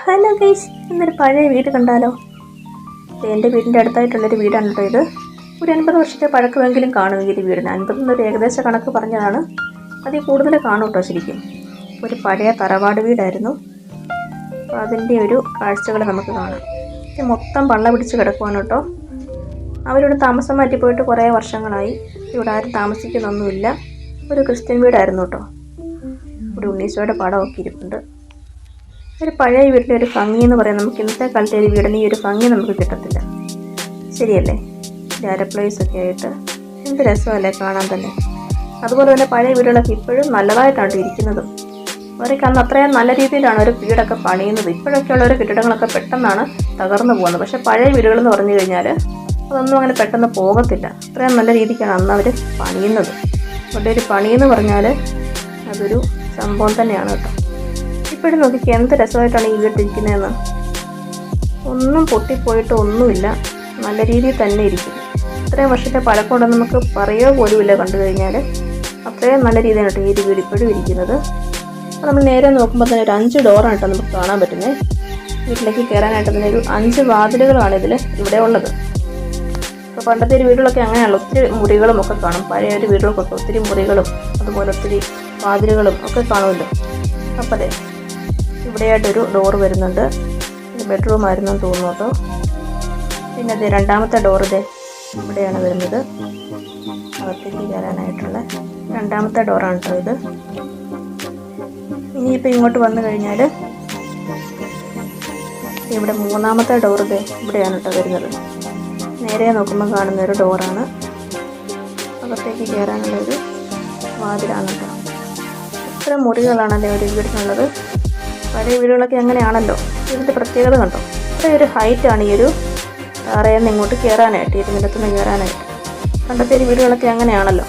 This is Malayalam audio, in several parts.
ഹലോ ഗൈസ്, ഇന്നൊരു പഴയ വീട് കണ്ടാലോ? എൻ്റെ വീടിൻ്റെ അടുത്തായിട്ടുള്ളൊരു വീടാണ് കേട്ടോ ഇത്. ഒരു 50 വർഷത്തെ പഴക്കമെങ്കിലും കാണും ഈ വീടിന്. 50 എന്നൊരു ഏകദേശ കണക്ക് പറഞ്ഞതാണ്, അതിൽ കൂടുതൽ കാണും കേട്ടോ. ശരിക്കും ഒരു പഴയ തറവാട് വീടായിരുന്നു. അപ്പോൾ അതിൻ്റെ ഒരു കാഴ്ചകൾ നമുക്ക് കാണാം. ഇത് മൊത്തം പള്ള പിടിച്ച് കിടക്കുവാണ് കേട്ടോ. അവരിവിടെ താമസം മാറ്റി പോയിട്ട് കുറേ വർഷങ്ങളായി. ഇവിടെ ആരും താമസിക്കുന്നൊന്നുമില്ല. ഒരു ക്രിസ്ത്യൻ വീടായിരുന്നു കേട്ടോ. ഇവിടെ ഉണ്ണീശോയുടെ പടമൊക്കെ ഇരിപ്പുണ്ട്. ഒരു പഴയ വീട്ടിലെ ഒരു ഭംഗി എന്ന് പറയാൻ നമുക്ക് ഇന്നത്തെ കാലത്തെ ഒരു വീടിന് ഈ ഒരു ഭംഗി നമുക്ക് കിട്ടത്തില്ല, ശരിയല്ലേ? ഒക്കെ ആയിട്ട് എന്ത് രസമല്ലേ കാണാൻ തന്നെ. അതുപോലെ തന്നെ പഴയ വീടുകളൊക്കെ ഇപ്പോഴും നല്ലതായിട്ടാണ് ഇരിക്കുന്നത്. അവരൊക്കെ അന്ന് അത്രയും നല്ല രീതിയിലാണ് ഒരു വീടൊക്കെ പണിയുന്നത്. ഇപ്പോഴൊക്കെ ഉള്ള ഒരു കെട്ടിടങ്ങളൊക്കെ പെട്ടെന്നാണ് തകർന്നു പോകുന്നത്. പക്ഷേ പഴയ വീടുകളെന്ന് പറഞ്ഞു കഴിഞ്ഞാൽ അതൊന്നും അങ്ങനെ പെട്ടെന്ന് പോകത്തില്ല. അത്രയും നല്ല രീതിക്കാണ് അന്ന് അവർ പണിയുന്നത്. അവരുടെ ഒരു പണിയെന്ന് പറഞ്ഞാൽ അതൊരു സംഭവം തന്നെയാണ് കേട്ടോ. ഇപ്പോഴും നോക്കിക്കുക എന്ത് രസമായിട്ടാണ് ഈ വീട്ടിരിക്കുന്നതെന്ന്. ഒന്നും പൊട്ടിപ്പോയിട്ട് ഒന്നുമില്ല, നല്ല രീതിയിൽ തന്നെ ഇരിക്കുന്നു. ഇത്രയും വർഷത്തെ പഴക്കമുണ്ടെന്ന് നമുക്ക് പറയുക പോലുമില്ല. കണ്ടു കഴിഞ്ഞാൽ അത്രയും നല്ല രീതിയാണ് കേട്ടോ ഈ വീട് ഇപ്പോഴും ഇരിക്കുന്നത്. അപ്പോൾ നമ്മൾ നേരെ നോക്കുമ്പോൾ തന്നെ ഒരു 5 ഡോറാണ് കേട്ടോ നമുക്ക് കാണാൻ പറ്റുന്നത്. വീട്ടിലേക്ക് കയറാനായിട്ട് തന്നെ ഒരു 5 വാതിലുകളാണ് ഇവിടെ ഉള്ളത്. അപ്പോൾ പണ്ടത്തെ ഒരു വീടുകളൊക്കെ അങ്ങനെയാണല്ലോ, ഒത്തിരി മുറികളും ഒക്കെ കാണും. പഴയ ഒരു വീടുകൾക്കൊക്കെ ഒത്തിരി മുറികളും അതുപോലെ ഒത്തിരി വാതിലുകളും ഒക്കെ കാണുമല്ലോ. അപ്പോൾ അതെ, ഇവിടെയായിട്ടൊരു ഡോറ് വരുന്നുണ്ട്. ബെഡ്റൂം ആയിരുന്നു തോന്നുന്നു കേട്ടോ. പിന്നെ അത് രണ്ടാമത്തെ ഡോർ ഇവിടെയാണ് വരുന്നത്. അകത്തേക്ക് കയറാനായിട്ടുള്ള രണ്ടാമത്തെ ഡോറാണ് കേട്ടോ ഇത്. ഇനിയിപ്പോൾ ഇങ്ങോട്ട് വന്നു കഴിഞ്ഞാൽ ഇവിടെ മൂന്നാമത്തെ ഡോർ ഇവിടെയാണ് കേട്ടോ വരുന്നത്. നേരെ നോക്കുമ്പോൾ കാണുന്ന ഒരു ഡോറാണ്. അകത്തേക്ക് കയറാനുള്ളൊരു വാതിലാണ് കേട്ടോ. എത്ര മുറികളാണല്ലേ ഒരു വീടിനുള്ളത്. പഴയ വീടുകളൊക്കെ അങ്ങനെയാണല്ലോ. ഇതിൻ്റെ പ്രത്യേകത കണ്ടോ, ഇത്രയൊരു ഹൈറ്റാണ് ഈ ഒരു തറയെന്ന് ഇങ്ങോട്ട് കയറാനായിട്ട്, ഇരുന്നിടത്തുനിന്ന് കയറാനായിട്ട്. പണ്ടത്തെ ഒരു വീടുകളൊക്കെ അങ്ങനെയാണല്ലോ.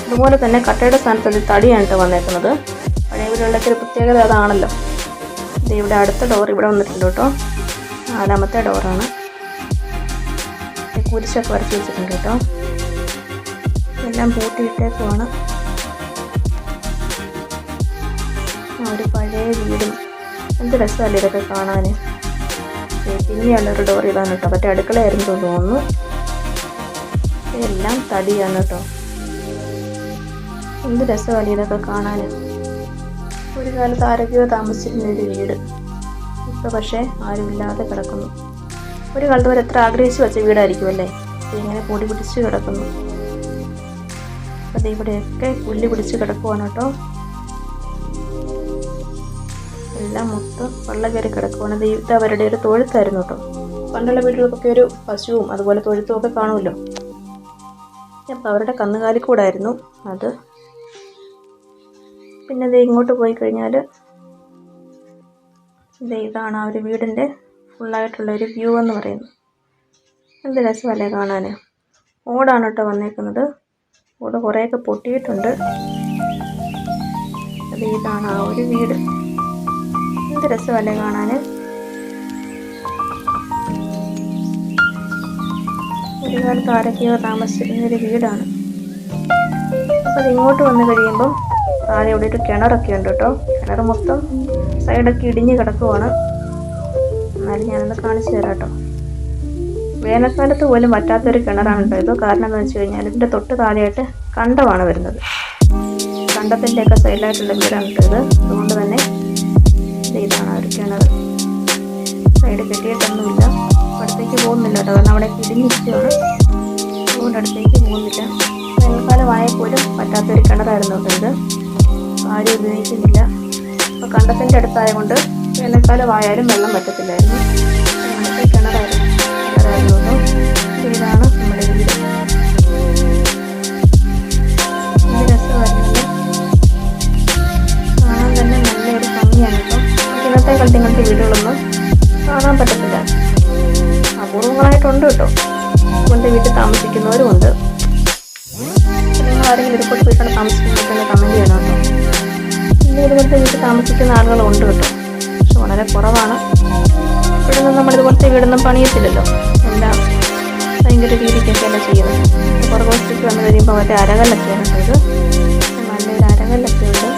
അതുപോലെ തന്നെ കട്ടയുടെ സ്ഥാനത്ത് തടിയാണ് കേട്ടോ വന്നേക്കുന്നത്. പഴയ വീടുകളിലൊക്കെ ഒരു പ്രത്യേകത അതാണല്ലോ. ഇത് ഇവിടെ അടുത്ത ഡോർ ഇവിടെ വന്നിട്ടുണ്ട് കേട്ടോ. 4ാമത്തെ ഡോറാണ്. കുരിശൊക്കെ വരച്ച് വെച്ചിട്ടുണ്ട് കേട്ടോ. എല്ലാം പൂട്ടിയിട്ടേക്കുവാണ്. ഒരു പഴയ വീടും എന്ത് രസമല്ലേ ഇതൊക്കെ കാണാൻ. പിന്നെയുള്ളൊരു ഡോർ ഇതാണ് കേട്ടോ. മറ്റേ അടുക്കളയായിരുന്നു തോന്നുന്നു. എല്ലാം തടിയാണ് കേട്ടോ. എന്ത് രസമല്ലേ ഇതൊക്കെ കാണാൻ. ഒരു കാലത്ത് ആരോഗ്യമോ താമസിച്ചിരുന്ന ഒരു വീട് ഇപ്പോൾ പക്ഷേ ആരുമില്ലാതെ കിടക്കുന്നു. ഒരു കാലത്ത് വരെ എത്ര ആഗ്രഹിച്ച് വെച്ച വീടായിരിക്കും അല്ലേ. ഇങ്ങനെ പൊടി പിടിച്ച് കിടക്കുന്നു. അത് ഇവിടെയൊക്കെ പുല്ല് പിടിച്ച് കിടക്കുവാണ് കേട്ടോ. എല്ലാം മൊത്തം വെള്ളം കയറി കിടക്കുവാണ്. ഇത് അവരുടെ ഒരു തൊഴുത്തായിരുന്നു കേട്ടോ. പണ്ടുള്ള വീടുകൾക്കൊക്കെ ഒരു പശുവും അതുപോലെ തൊഴുത്തും ഒക്കെ കാണുമല്ലോ. അപ്പം അവരുടെ കന്നുകാലിക്കൂടായിരുന്നു അത്. പിന്നെ ഇത് ഇങ്ങോട്ട് പോയി കഴിഞ്ഞാൽ ഇതാണ് ആ ഒരു വീടിൻ്റെ ഫുള്ളായിട്ടുള്ള ഒരു വ്യൂ എന്ന് പറയുന്നത്. എന്ത് രസമല്ലേ കാണാൻ. ഓടാണ് കേട്ടോ വന്നേക്കുന്നത്. ഓട് കുറേയൊക്കെ പൊട്ടിയിട്ടുണ്ട്. ഇതാണ് ആ ഒരു വീട്. എന്ത് രസമല്ലേ കാണാൻ. ഒരു കാലത്ത് ആരൊക്കെയോ താമസിച്ചിരുന്നൊരു വീടാണ്. അപ്പോൾ അത് ഇങ്ങോട്ട് വന്നു കഴിയുമ്പം താഴെ ഇവിടെ ഒരു കിണറൊക്കെ ഉണ്ട് കേട്ടോ. കിണർ മൊത്തം സൈഡൊക്കെ ഇടിഞ്ഞ് കിടക്കുവാണ്. എന്നാലും ഞാനൊന്ന് കാണിച്ചു തരാം കേട്ടോ. വേനൽക്കാലത്ത് പോലും പറ്റാത്തൊരു കിണറാണ് കേട്ടോ ഇത്. കാരണം എന്ന് വെച്ച് കഴിഞ്ഞാൽ ഇതിൻ്റെ തൊട്ട് താഴെയായിട്ട് കണ്ടമാണ് വരുന്നത്. കണ്ടത്തിൻ്റെയൊക്കെ സൈഡിലായിട്ടുള്ള വീടാണ് കേട്ടോ ഇത്. അതുകൊണ്ട് തന്നെ ഇതാണ് ഒരു കിണർ. സൈഡ് കെട്ടിയിട്ടൊന്നുമില്ല. അടുത്തേക്ക് പോകുന്നില്ല കേട്ടോ, കാരണം അവിടെ ഇടിഞ്ഞിരിക്കുകയാണ്. അതുകൊണ്ട് അടുത്തേക്ക് പോകുന്നില്ല. വേനൽക്കാലമായാൽ പോലും പറ്റാത്തൊരു കിണറായിരുന്നു കേട്ടോ ഇത്. ആരും ഉപയോഗിക്കുന്നില്ല. അപ്പോൾ കണ്ടത്തിൻ്റെ അടുത്തായതുകൊണ്ട് വേനൽക്കാലമായാലും വെള്ളം പറ്റത്തില്ലായിരുന്നു. അങ്ങനത്തെ കിണറായിരുന്നു കേട്ടോ. ഇതാണ് നമ്മുടെ വീട്. നല്ല രസമായിരുന്നല്ലേ കാണാൻ തന്നെ. നല്ലൊരു ഭംഗിയാണ് കേട്ടോ. ഇന്നത്തെ കാലത്ത് ഇങ്ങനത്തെ വീടുകളൊന്നും കാണാൻ പറ്റത്തില്ല. അപൂർവങ്ങളായിട്ടുണ്ട് കേട്ടോ. കൊണ്ട് വീട്ടിൽ താമസിക്കുന്നവരുമുണ്ട്. നിങ്ങൾ ആരെങ്കിലും ഇതുപോലത്തെ വീട്ടിൽ താമസിക്കുന്നവർക്ക് തന്നെ കമൻറ്റ് ചെയ്യണം കേട്ടോ. ഇന്ന് ഇതുപോലത്തെ വീട്ടിൽ താമസിക്കുന്ന ആളുകളുണ്ട് കേട്ടോ, പക്ഷെ വളരെ കുറവാണ്. ഇപ്പോഴൊന്നും നമ്മളിതുപോലത്തെ വീടൊന്നും പണിയത്തില്ലല്ലോ. എല്ലാം ഭയങ്കര രീതിക്കൊക്കെയല്ല ചെയ്യുന്നത്. പുറകോട്ടേക്ക് വന്നു കഴിയുമ്പോൾ മറ്റേ അരകല്ലൊക്കെയാണ് കേട്ടോ ഇത്. നല്ലൊരു അരകല്ലൊക്കെ ഉണ്ട്.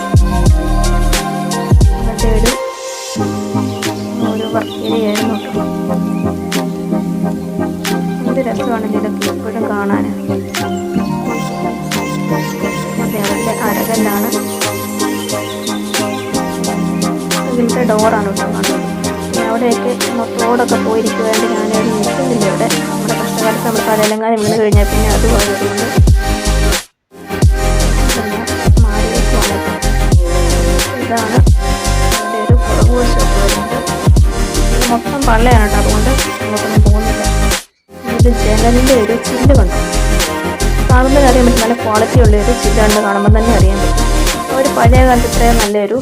വീടിൻ്റെ ഡോറാണ് കേട്ടോ കാണുന്നത്. പിന്നെ അവിടെയൊക്കെ റോഡൊക്കെ പോയിരിക്കുവാണ്ട് ഞാനവിടെ നിൽക്കുന്നില്ല. ഇവിടെ നമ്മുടെ കഷ്ടകാലത്ത് നമ്മൾ തലയിലെങ്ങാനും വീണ് കഴിഞ്ഞാൽ പിന്നെ അത് പോയതുകൊണ്ട് മാറിയേക്ക് വന്നിട്ട് ഇതാണ് അതിൻ്റെ ഒരു പുറകുവശമൊക്കെ വരുന്നത്. ഇത് മൊത്തം പള്ളയാണ് കേട്ടോ, അതുകൊണ്ട് നമുക്കൊന്നും പോകുന്നില്ല. ഇത് ജനലിൻ്റെ ഒരു ചില്ല് കണ്ടു കാണുമ്പോൾ അറിയാൻ പറ്റും, നല്ല ക്വാളിറ്റി ഉള്ളൊരു ചില്ലുണ്ട്. കാണുമ്പോൾ തന്നെ അറിയാൻ പറ്റും. ഒരു പഴയ കാലത്ത് ഇത്രയും നല്ലൊരു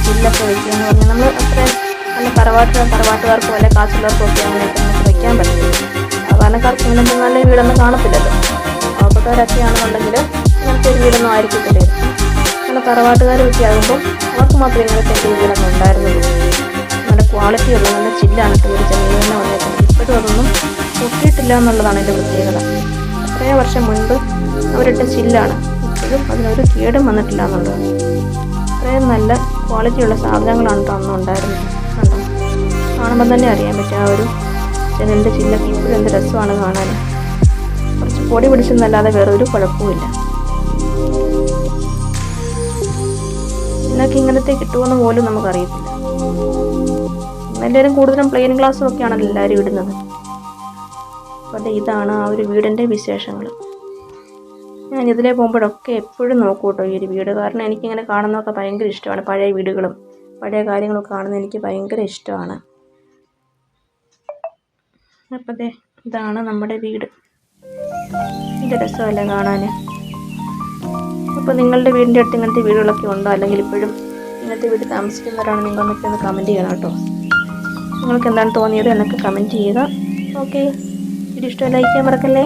ചില്ലൊക്കെ വയ്ക്കുക എന്ന് പറഞ്ഞാൽ നമ്മൾ അത്രയും നല്ല തറവാട്ടുകാർക്ക് പോലെ കാശുള്ളവർക്കും ഒക്കെ അങ്ങനെയൊക്കെ നമുക്ക് വയ്ക്കാൻ പറ്റും. സാധാരണക്കാർക്ക് ഇങ്ങനത്തെ നല്ല വീടൊന്നും കാണത്തില്ലല്ലോ. പാവപ്പെട്ടവരൊക്കെ ആണെന്നുണ്ടെങ്കിൽ ഇങ്ങനത്തെ ഒരു വീടൊന്നും ആയിരിക്കത്തില്ല. നല്ല തറവാട്ടുകാരൊക്കെ ആകുമ്പോൾ അവർക്ക് മാത്രമേ ഇങ്ങനത്തെ ഒരു വീടൊന്നും ഉണ്ടായിരുന്നുള്ളൂ. നല്ല ക്വാളിറ്റിയുള്ള നല്ല ചില്ലാണ് ഒരു ജനലിൽ തന്നെ വന്നേക്കുന്നത്. ഇപ്പോഴും അതൊന്നും പൊട്ടിയിട്ടില്ല എന്നുള്ളതാണ് എൻ്റെ പ്രത്യേകത. എത്രയോ വർഷം മുൻപ് അവരിട്ട ചില്ലാണ്. ഇപ്പോഴും അതിനൊരു കേടും വന്നിട്ടില്ല എന്നുള്ളത്. അത്രയും നല്ല ക്വാളിറ്റിയുള്ള സാധനങ്ങളാണ് അന്ന് ഉണ്ടായിരുന്നത്. കണ്ടോ, കാണുമ്പോൾ തന്നെ അറിയാൻ പറ്റും ആ ഒരു ജനലിൻ്റെ ചില്ലൊക്കെ ഇപ്പോഴും എന്ത് രസമാണ് കാണാൻ. കുറച്ച് പൊടി പിടിച്ചെന്നല്ലാതെ വേറെ ഒരു കുഴപ്പമില്ല. ഇന്നൊക്കെ ഇങ്ങനത്തെ കിട്ടുമെന്ന് പോലും നമുക്കറിയത്തില്ല. എല്ലാവരും കൂടുതലും പ്ലെയിൻ ഗ്ലാസ്സും ഒക്കെയാണല്ലോ എല്ലാവരും ഇടുന്നത്. അപ്പോൾ ഇതാണ് ആ ഒരു വീടിൻ്റെ വിശേഷങ്ങൾ. ഞാൻ ഇതിലേ പോകുമ്പോഴൊക്കെ എപ്പോഴും നോക്കും കേട്ടോ ഈ ഒരു വീട്. കാരണം എനിക്കിങ്ങനെ കാണുന്നതൊക്കെ ഭയങ്കര ഇഷ്ടമാണ്. പഴയ വീടുകളും പഴയ കാര്യങ്ങളൊക്കെ കാണുന്നത് എനിക്ക് ഭയങ്കര ഇഷ്ടമാണ്. അപ്പോൾ ഇതാണ് നമ്മുടെ വീട്. ഇത് രസമല്ലേ കാണാൻ. അപ്പോൾ നിങ്ങളുടെ വീടിൻ്റെ അടുത്ത് ഇങ്ങനത്തെ വീടുകളൊക്കെ ഉണ്ടോ, അല്ലെങ്കിൽ ഇപ്പോഴും ഇങ്ങനത്തെ വീട് താമസിക്കുന്നവരാണ് നിങ്ങളെന്നൊക്കെ ഒന്ന് കമൻറ്റ് ചെയ്യണം കേട്ടോ. നിങ്ങൾക്ക് എന്താണ് തോന്നിയത് എന്നൊക്കെ കമൻറ്റ് ചെയ്യുക. ഓക്കെ, വീഡിയോ ഇഷ്ടമായി ലൈക്ക് ചെയ്യാൻ മറക്കല്ലേ.